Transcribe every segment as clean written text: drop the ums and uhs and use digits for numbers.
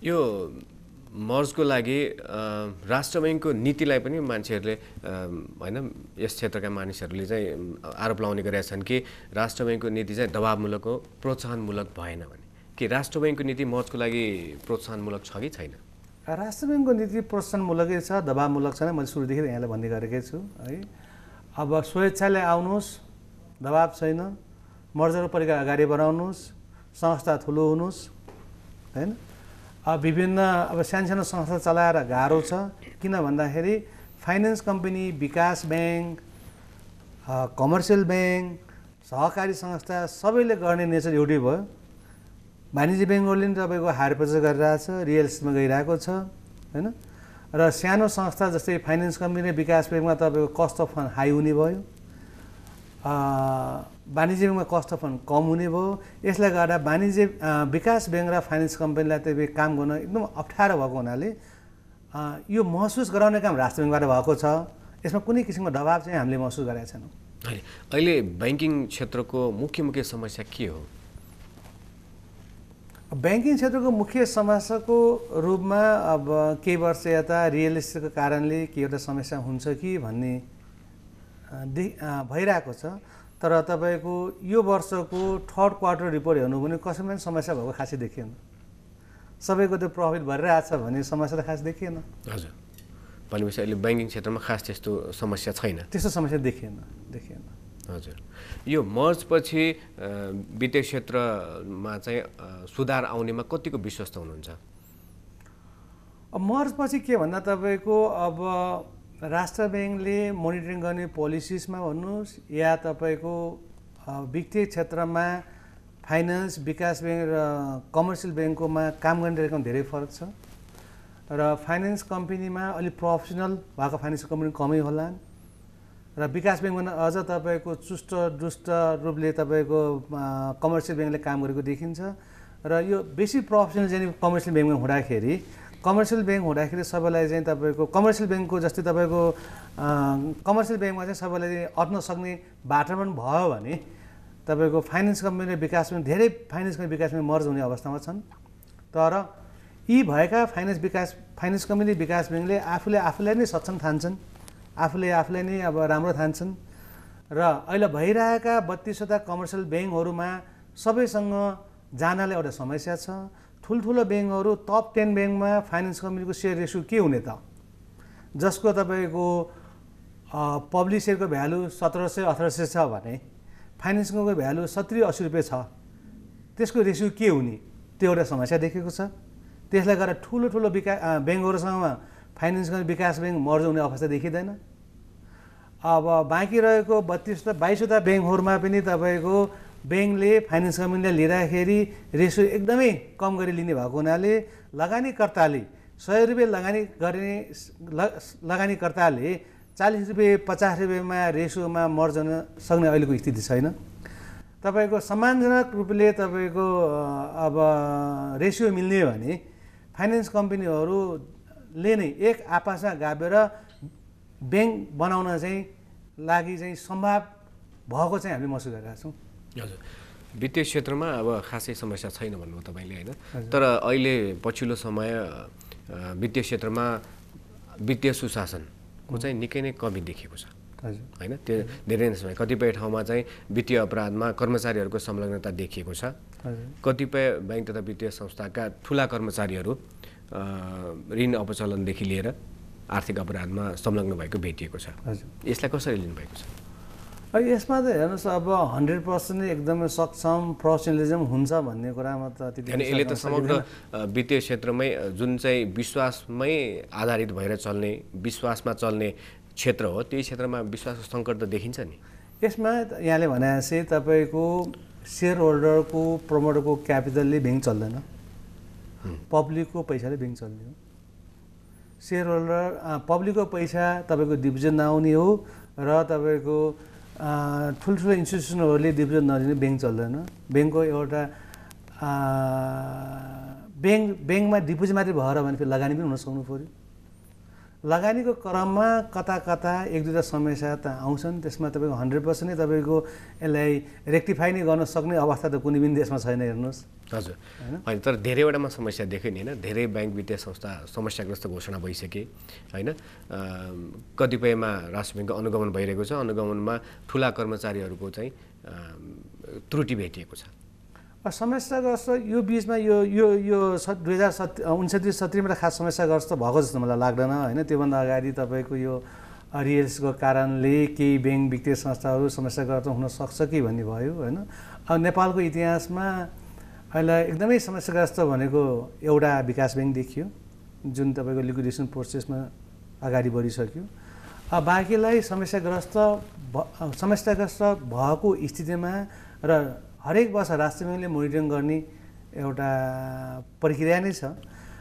यो मर्जको लागि राष्ट्र बैंकको नीतिलाई पनि मान्छेहरूले हैन यस क्षेत्रका मानिसहरूले चाहिँ आरोप लगाउने गरेका छन् कि राष्ट्र बैंकको नीति चाहिँ दबावमूलक हो, प्रोत्साहनमूलक भएन भने। के राष्ट्र बैंकको नीति मर्जको लागि प्रोत्साहनमूलक छ कि छैन? राष्ट्र बैंकको नीति प्रोत्साहनमूलकै छ, दबावमूलक छैन। मैले सुरुदेखि यहाँलाई भन्दै गरेकै छु है। अब स्वेच्छाले आउनुहोस्, दबाव छैन। मर्जर प्रक्रिया अगाडि बढाउनुहोस्, संस्था ठुलो हुनुहोस् हैन। अब विभिन्न सानो संस्था चलाएर गाह्रो छ। किन भन्दाखेरि फाइनेन्स कम्पनी, विकास ब्याङ्क, कमर्सियल ब्याङ्क, सहकारी संस्था सबैले गर्ने नेचर एउटै भयो। वाणिज्य ब्याङ्कहरूले पनि तपाईँको हायर पर्चेस गरिरहेछ, रियल इस्टेटमा गइरहेको छ हैन। र सानो संस्था जस्तै फाइनेन्स कम्पनी र विकास ब्याङ्कमा तपाईँको कस्ट अफ फन्ड हाई हुने भयो, वाणिज्य ब्याङ्कमा कस्ट अफ फन्ड कम हुने भयो। यसले गर्दा वाणिज्य विकास ब्याङ्क र फाइनेन्स कम्पनीलाई त्यो काम गर्न एकदम अप्ठ्यारो भएको हुनाले यो महसुस गराउने काम राष्ट्र ब्याङ्कबाट भएको छ। यसमा कुनै किसिमको दबाव चाहिँ हामीले महसुस गरेका छैनौँ। अहिले बैंकिङ क्षेत्रको मुख्य समस्या के हो? बैंकिङ क्षेत्रको मुख्य समस्याको रूपमा अब केही वर्ष यता रियल इस्टेटको कारणले के एउटा समस्या हुन्छ कि भन्ने भइरहेको छ। तर तपाईँको यो वर्षको थर्ड क्वार्टर रिपोर्ट हेर्नु भने कसैमा पनि समस्या भएको खासै देखिएन। सबैको त्यो प्रफिट भइरहेछ भने समस्या त खास देखिएन। हजुर, भनेपछि अहिले बैंकिङ क्षेत्रमा खास त्यस्तो समस्या छैन? त्यस्तो समस्या देखिएन। हजुर, यो मर्जपछि वित्तीय क्षेत्रमा चाहिँ सुधार आउनेमा कतिको विश्वस्त हुनुहुन्छ? अब मर्जपछि के भन्दा तपाईँको अब राष्ट्र ब्याङ्कले मोनिटरिङ गर्ने पोलिसिसमा भन्नुहोस् या तपाईँको वित्तीय क्षेत्रमा फाइनेन्स, विकास ब्याङ्क र कमर्सियल ब्याङ्ककोमा काम गर्ने तरिकामा धेरै फरक छ। र फाइनेन्स कम्पनीमा अलिक प्रोफेसनल भएको फाइनेन्स कम्पनी कमै होला र विकास ब्याङ्कमा अझ तपाईँको चुस्त दुष्ट रूपले तपाईँको कमर्सियल ब्याङ्कले काम गरेको देखिन्छ। र यो बेसी प्रोफेसनल चाहिँ कमर्सियल ब्याङ्कमा हुँदाखेरि सबैलाई चाहिँ तपाईँको कमर्सियल ब्याङ्कको जस्तै तपाईँको कमर्सियल ब्याङ्कमा चाहिँ सबैलाई अट्न सक्ने बाटो पनि भयो भने तपाईँको फाइनेन्स कम्पनी र विकास ब्याङ्क धेरै फाइनेन्स कम्पनी विकास ब्याङ्क मर्ज हुने अवस्थामा छन्। तर यी भएका फाइनेन्स कम्पनी विकास ब्याङ्कले आफूलाई नै सक्षम ठान्छन्, आफूलाई नै अब राम्रो ठान्छन्। र अहिले भइरहेका 32वटा कमर्सियल ब्याङ्कहरूमा सबैसँग जानलाई एउटा समस्या छ। ठुल्ठुलो ब्याङ्कहरू टप 10 ब्याङ्कमा फाइनेन्स कम्पनीको सेयर रेसियो के हुने त, जसको तपाईँको पब्लिक सेयरको भ्यालु 1700-1800 छ भने फाइनेन्स कम्पनीको भ्यालु 70-80 रुपियाँ छ, त्यसको रेसियो के हुने, त्यो एउटा समस्या देखेको छ। त्यसले गर्दा ठुलो ब्याङ्कहरूसँग फाइनेन्स कम्पनी विकास ब्याङ्क मर्ज हुने अवस्था देखिँदैन। अब बाँकी रहेको 22वटा ब्याङ्कहरूमा पनि तपाईँको ब्याङ्कले फाइनेन्स कम्पनीलाई लिँदाखेरि रेसियो एकदमै कम गरी लिने भएको हुनाले लगानीकर्ताले 100 रुपियाँ लगानीकर्ताले 40 रुपियाँ 50 रुपियाँमा रेसियोमा मर्ज हुन सक्ने अहिलेको स्थिति छैन। तपाईँको सम्मानजनक रूपले तपाईँको अब रेसियो मिल्ने भने फाइनेन्स कम्पनीहरूले नै एक आपसमा गाभेर ब्याङ्क बनाउन लागि सम्भव भएको चाहिँ हामीले महसुस गरिरहेका छौँ। हजुर, वित्तीय क्षेत्रमा अब खासै समस्या छैन भन्नुभयो तपाईँले होइन। तर अहिले पछिल्लो समय वित्तीय क्षेत्रमा वित्तीय सुशासनको चाहिँ निकै नै कमी देखिएको छ होइन। त्यो धेरै नै समय कतिपय ठाउँमा चाहिँ वित्तीय अपराधमा कर्मचारीहरूको संलग्नता देखिएको छ। कतिपय ब्याङ्क तथा वित्तीय संस्थाका ठुला कर्मचारीहरू ऋण अपचलनदेखि लिएर आर्थिक अपराधमा संलग्न भएको भेटिएको छ। यसलाई कसरी लिनुभएको छ? यसमा त हेर्नुहोस्, अब 100% एकदमै सक्षम प्रोफेसनलिजम हुन्छ भन्ने कुरामा त यसले त समग्र वित्तीय क्षेत्रमै जुन चाहिँ विश्वासमै आधारित भएर चल्ने, विश्वासमा चल्ने क्षेत्र हो, त्यही क्षेत्रमा विश्वासको सङ्कट त देखिन्छ नि। यसमा यहाँले भनेपछि तपाईँको सेयर होल्डरको प्रमोटरको क्यापिटलले ब्याङ्क चल्दैन, पब्लिकको पैसाले ब्याङ्क चल्ने हो। सेयर होल्डर पब्लिकको पैसा तपाईँको डिभिजन नआउने हो र तपाईँको ठुल्ठुलो इन्स्टिट्युसनहरूले डिभिजन नदिने ब्याङ्क चल्दैन। ब्याङ्कको एउटा ब्याङ्कमा डिपोजिट मात्रै भएर भने फेरि लगानी पनि हुन सक्नु पऱ्यो। लगानीको क्रममा कता कता एक दुईवटा समस्या त आउँछन्, त्यसमा तपाईँको 100% नै तपाईँको यसलाई रेक्टिफाई नै गर्न सक्ने अवस्था त कुनै पनि देशमा छैन हेर्नुहोस्। हजुर होइन, तर धेरैवटामा समस्या देख्यो नि होइन, धेरै ब्याङ्क वित्तीय संस्था समस्याग्रस्त घोषणा भइसके होइन, कतिपयमा राष्ट्र ब्याङ्कको अनुगमन भइरहेको छ, अनुगमनमा ठुला कर्मचारीहरूको चाहिँ त्रुटि भेटिएको छ। समस्याग्रस्त यो बिचमा यो 2029-70मा खास समस्याग्रस्त भएको जस्तो मलाई लाग्दैन होइन। त्योभन्दा अगाडि तपाईँको यो अरियर्सको कारणले केही ब्याङ्क वित्तीय संस्थाहरू समस्याग्रस्त हुन सक्छ कि भन्ने भयो होइन। अब नेपालको इतिहासमा अहिले एकदमै समस्याग्रस्त भनेको एउटा विकास ब्याङ्क देखियो जुन तपाईँको लिक्विडेसन प्रोसेसमा अगाडि बढिसक्यो। अब बाँकीलाई समस्याग्रस्त भएको स्थितिमा र हरेक वर्ष राष्ट्र ब्याङ्कले मोनिटरिङ गर्ने एउटा प्रक्रिया नै छ।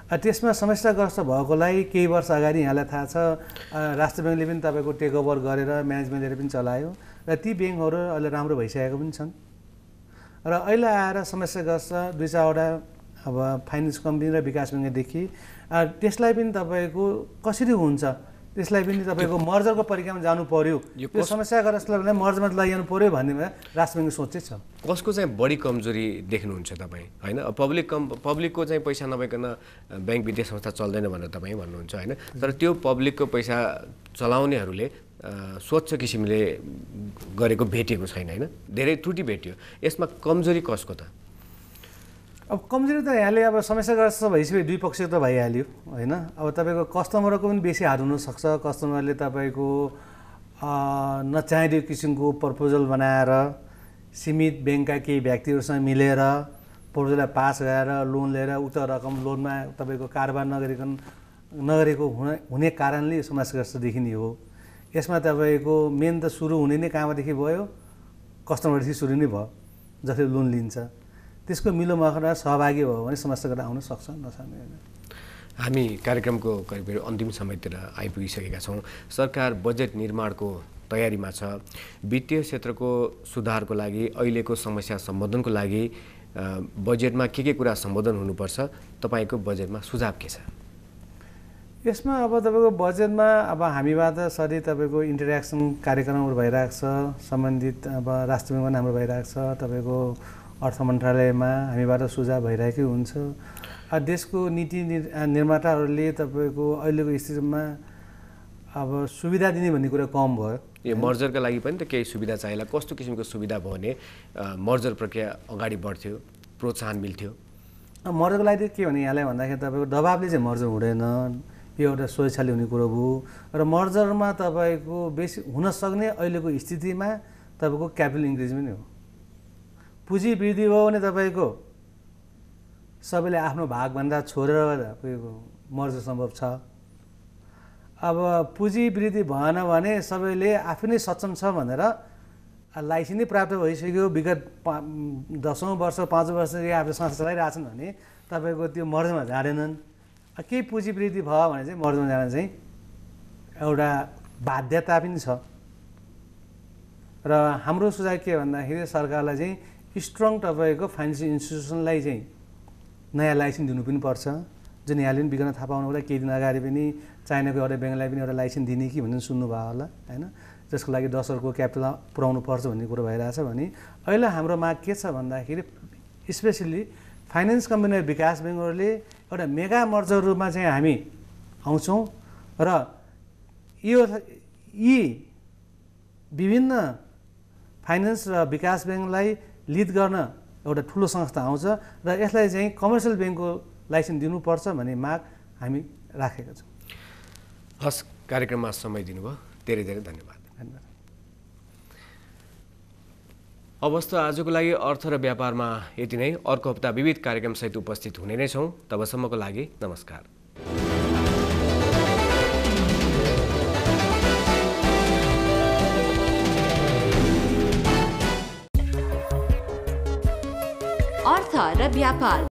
त्यसमा समस्याग्रस्त भएकोलाई केही वर्ष अगाडि यहाँलाई थाहा छ राष्ट्र ब्याङ्कले पनि तपाईँको टेक ओभर गरेर म्यानेजमेन्टले पनि चलायो र ती ब्याङ्कहरू अहिले राम्रो भइसकेको पनि छन्। र अहिले आएर समस्याग्रस्त दुई चारवटा अब फाइनेन्स कम्पनी र विकास ब्याङ्कदेखि त्यसलाई पनि तपाईँको कसरी हुन्छ, त्यसलाई पनि तपाईँको मर्जरको प्रक्रियामा जानु पर्यो, यो समस्याग्रस्तलाई मर्जरमा लैजानु पर्यो भन्नेमा राष्ट्र ब्याङ्कको सोच चाहिँ छ। कसको चाहिँ बढी कमजोरी देख्नुहुन्छ तपाईँ होइन? पब्लिकको चाहिँ पैसा नभइकन ब्याङ्क वित्तीय संस्था चल्दैन भनेर तपाईँ भन्नुहुन्छ होइन, तर त्यो पब्लिकको पैसा चलाउनेहरूले स्वच्छ किसिमले गरेको भेटिएको छैन होइन, धेरै त्रुटि भेटियो। यसमा कमजोरी कसको त? अब कमजोरी त यहाँले अब समस्याग्रस्त भइसक्यो, दुई पक्ष त भइहाल्यो होइन। अब तपाईँको कस्टमरको पनि बेसी हार हुनसक्छ। कस्टमरले तपाईँको नचाहिँदो किसिमको प्रपोजल बनाएर सीमित ब्याङ्कका केही व्यक्तिहरूसँग मिलेर प्रपोजललाई पास गरेर लोन लिएर उक्त रकम लोनमा तपाईँको कारोबार नगरेको हुने कारणले समस्याग्रस्त देखिने हो। यसमा तपाईँको मेन त सुरु हुने नै कहाँदेखि भयो, कस्टमरदेखि सुरु नै भयो जसले लोन लिन्छ, त्यसको मिलो मखरा सहभागी भयो भने समस्या आउन सक्छ नसक्ने होइन। हामी कार्यक्रमको करिब अन्तिम समयतिर आइपुगिसकेका छौँ। सरकार बजेट निर्माणको तयारीमा छ। वित्तीय क्षेत्रको सुधारको लागि अहिलेको समस्या सम्बोधनको लागि बजेटमा के कुरा सम्बोधन हुनुपर्छ? तपाईँको बजेटमा सुझाव के छ? यसमा अब तपाईँको बजेटमा अब हामीबाट सधैँ तपाईँको इन्टरेक्सन कार्यक्रमहरू भइरहेको छ, सम्बन्धित अब राष्ट्र ब्याङ्कमा हाम्रो भइरहेको छ, तपाईँको अर्थ मन्त्रालयमा हामीबाट सुझाव भइरहेकै हुन्छ। देशको नीति निर्माताहरूले तपाईँको अहिलेको स्थितिमा अब सुविधा दिने भन्ने कुरा कम भयो। यो मर्जरका लागि पनि त केही सुविधा चाहिएला, कस्तो किसिमको सुविधा भयो भने मर्जर प्रक्रिया अगाडि बढ्थ्यो, प्रोत्साहन मिल्थ्यो? मर्जरको लागि के भने यहाँलाई भन्दाखेरि तपाईँको दबाबले चाहिँ मर्जर हुँदैन, यो एउटा स्वेच्छाले हुने कुरो भयो। र मर्जरमा तपाईँको बेसी हुन सक्ने अहिलेको स्थितिमा तपाईँको क्यापिटल इन्क्रिजमेन्ट हो। पुँजी वृद्धि भयो भने तपाईँको सबैले आफ्नो भागभन्दा छोडेर तपाईँको मर्जर सम्भव छ। अब पुँजी वृद्धि भएन भने सबैले आफै नै सक्षम छ भनेर लाइसेन्स नै प्राप्त भइसक्यो, विगत 10औं वर्ष 5 वर्षदेखि आफ्नो संस्था चलाइरहेछन् भने तपाईँको त्यो मर्जरमा जाँदैनन्। केही पुँजी वृद्धि भयो भने चाहिँ मर्जरमा जान चाहिँ एउटा बाध्यता पनि छ। र हाम्रो सुझाव के भन्दाखेरि सरकारलाई चाहिँ स्ट्रङ तपाईँको फाइनेन्सियल इन्स्टिट्युसनलाई चाहिँ नयाँ लाइसेन्स दिनु पनि पर्छ। जुन यहाँले पनि विगतमा थाहा पाउनु होला, केही दिन अगाडि पनि चाइनाको एउटा ब्याङ्कलाई पनि एउटा लाइसेन्स दिने कि भन्ने सुन्नुभयो होला होइन, जसको लागि 10 अर्बको क्यापिटल पुर्याउनु पर्छ भन्ने कुरो भइरहेछ भने अहिले हाम्रो माग के छ भन्दाखेरि स्पेसली फाइनेन्स कम्पनी र विकास ब्याङ्कहरूले एउटा मेगा मर्जरमा चाहिँ हामी आउँछौँ र यी विभिन्न फाइनेन्स र विकास ब्याङ्कलाई लिड गर्न एउटा ठुलो संस्था आउँछ र यसलाई चाहिँ कमर्सियल ब्याङ्कको लाइसेन्स दिनुपर्छ भन्ने माग हामी राखेका छौँ। हस्, कार्यक्रममा समय दिनुभयो, धेरै धेरै धन्यवाद। अवस्था आजको लागि अर्थ र व्यापारमा यति नै। अर्को हप्ता विविध कार्यक्रमसहित उपस्थित हुने नै छौँ। तबसम्मको लागि नमस्कार। अर्थ र व्यापार